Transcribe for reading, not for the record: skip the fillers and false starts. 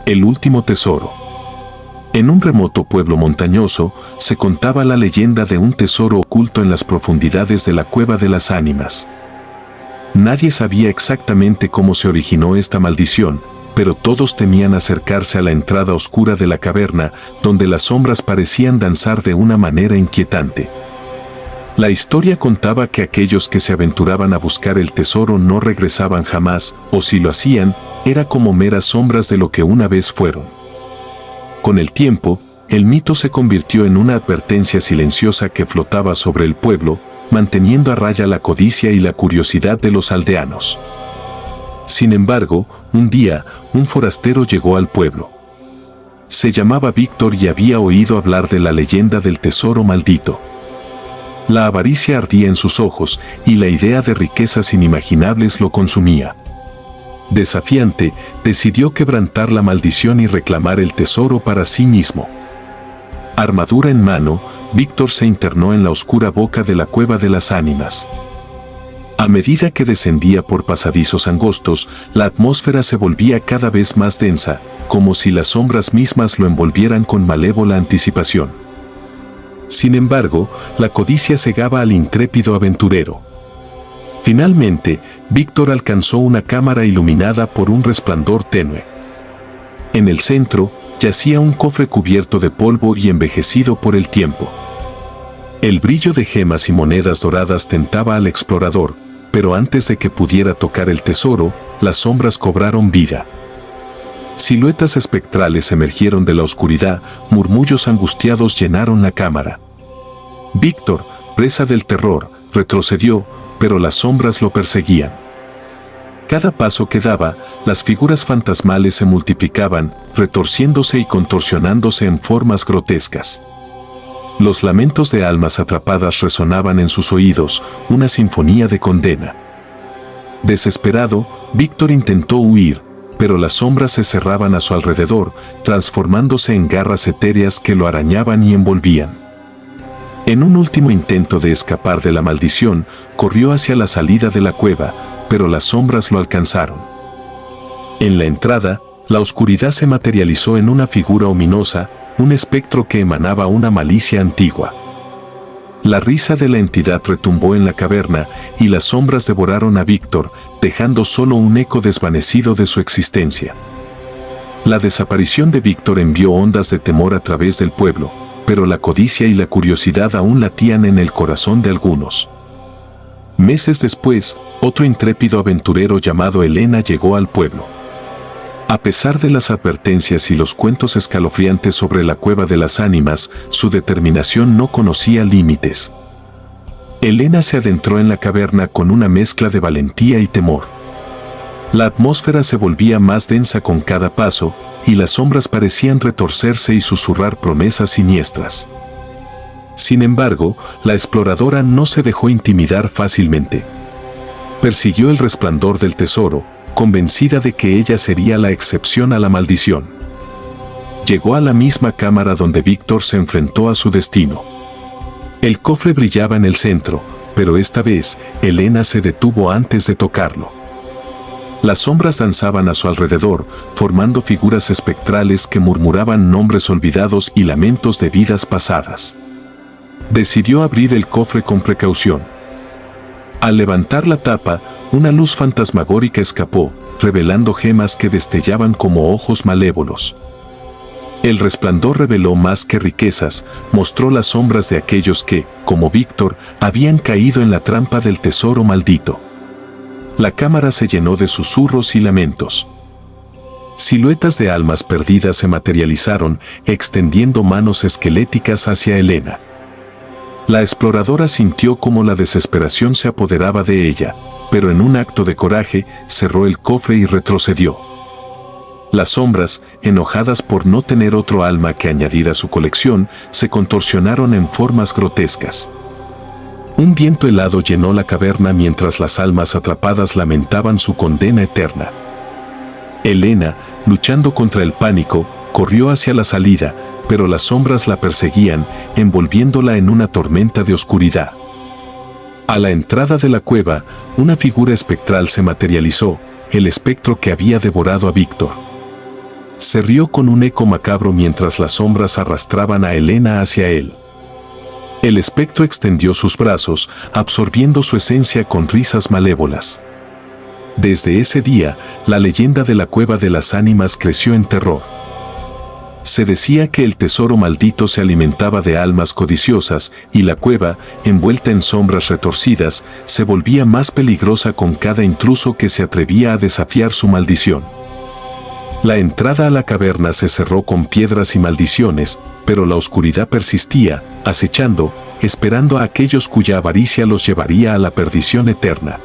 El último tesoro. En un remoto pueblo montañoso, se contaba la leyenda de un tesoro oculto en las profundidades de la Cueva de las Ánimas. Nadie sabía exactamente cómo se originó esta maldición, pero todos temían acercarse a la entrada oscura de la caverna, donde las sombras parecían danzar de una manera inquietante. La historia contaba que aquellos que se aventuraban a buscar el tesoro no regresaban jamás, o si lo hacían, era como meras sombras de lo que una vez fueron. Con el tiempo, el mito se convirtió en una advertencia silenciosa que flotaba sobre el pueblo, manteniendo a raya la codicia y la curiosidad de los aldeanos. Sin embargo, un día, un forastero llegó al pueblo. Se llamaba Víctor y había oído hablar de la leyenda del tesoro maldito. La avaricia ardía en sus ojos y la idea de riquezas inimaginables lo consumía. Desafiante, decidió quebrantar la maldición y reclamar el tesoro para sí mismo. Armadura en mano, Víctor se internó en la oscura boca de la Cueva de las Ánimas. A medida que descendía por pasadizos angostos, la atmósfera se volvía cada vez más densa, como si las sombras mismas lo envolvieran con malévola anticipación. Sin embargo, la codicia cegaba al intrépido aventurero. Finalmente, Víctor alcanzó una cámara iluminada por un resplandor tenue. En el centro, yacía un cofre cubierto de polvo y envejecido por el tiempo. El brillo de gemas y monedas doradas tentaba al explorador, pero antes de que pudiera tocar el tesoro, las sombras cobraron vida. Siluetas espectrales emergieron de la oscuridad, murmullos angustiados llenaron la cámara. Víctor, presa del terror, retrocedió, pero las sombras lo perseguían. Cada paso que daba, las figuras fantasmales se multiplicaban, retorciéndose y contorsionándose en formas grotescas. Los lamentos de almas atrapadas resonaban en sus oídos, una sinfonía de condena. Desesperado, Víctor intentó huir, pero las sombras se cerraban a su alrededor, transformándose en garras etéreas que lo arañaban y envolvían. En un último intento de escapar de la maldición, corrió hacia la salida de la cueva, pero las sombras lo alcanzaron. En la entrada, la oscuridad se materializó en una figura ominosa, un espectro que emanaba una malicia antigua. La risa de la entidad retumbó en la caverna y las sombras devoraron a Víctor, dejando solo un eco desvanecido de su existencia. La desaparición de Víctor envió ondas de temor a través del pueblo, pero la codicia y la curiosidad aún latían en el corazón de algunos. Meses después, otro intrépido aventurero llamado Elena llegó al pueblo. A pesar de las advertencias y los cuentos escalofriantes sobre la Cueva de las Ánimas, su determinación no conocía límites. Elena se adentró en la caverna con una mezcla de valentía y temor. La atmósfera se volvía más densa con cada paso, y las sombras parecían retorcerse y susurrar promesas siniestras. Sin embargo, la exploradora no se dejó intimidar fácilmente. Persiguió el resplandor del tesoro, convencida de que ella sería la excepción a la maldición. Llegó a la misma cámara donde Víctor se enfrentó a su destino. El cofre brillaba en el centro, pero esta vez, Elena se detuvo antes de tocarlo. Las sombras danzaban a su alrededor, formando figuras espectrales que murmuraban nombres olvidados y lamentos de vidas pasadas. Decidió abrir el cofre con precaución. Al levantar la tapa, una luz fantasmagórica escapó, revelando gemas que destellaban como ojos malévolos. El resplandor reveló más que riquezas, mostró las sombras de aquellos que, como Víctor, habían caído en la trampa del tesoro maldito. La cámara se llenó de susurros y lamentos. Siluetas de almas perdidas se materializaron, extendiendo manos esqueléticas hacia Elena. La exploradora sintió cómo la desesperación se apoderaba de ella, pero en un acto de coraje, cerró el cofre y retrocedió. Las sombras, enojadas por no tener otro alma que añadir a su colección, se contorsionaron en formas grotescas. Un viento helado llenó la caverna mientras las almas atrapadas lamentaban su condena eterna. Elena, luchando contra el pánico, corrió hacia la salida, pero las sombras la perseguían, envolviéndola en una tormenta de oscuridad. A la entrada de la cueva, una figura espectral se materializó, el espectro que había devorado a Víctor. Se rió con un eco macabro mientras las sombras arrastraban a Elena hacia él. El espectro extendió sus brazos, absorbiendo su esencia con risas malévolas. Desde ese día, la leyenda de la cueva de las ánimas creció en terror. Se decía que el tesoro maldito se alimentaba de almas codiciosas y la cueva, envuelta en sombras retorcidas, se volvía más peligrosa con cada intruso que se atrevía a desafiar su maldición. La entrada a la caverna se cerró con piedras y maldiciones, pero la oscuridad persistía, acechando, esperando a aquellos cuya avaricia los llevaría a la perdición eterna.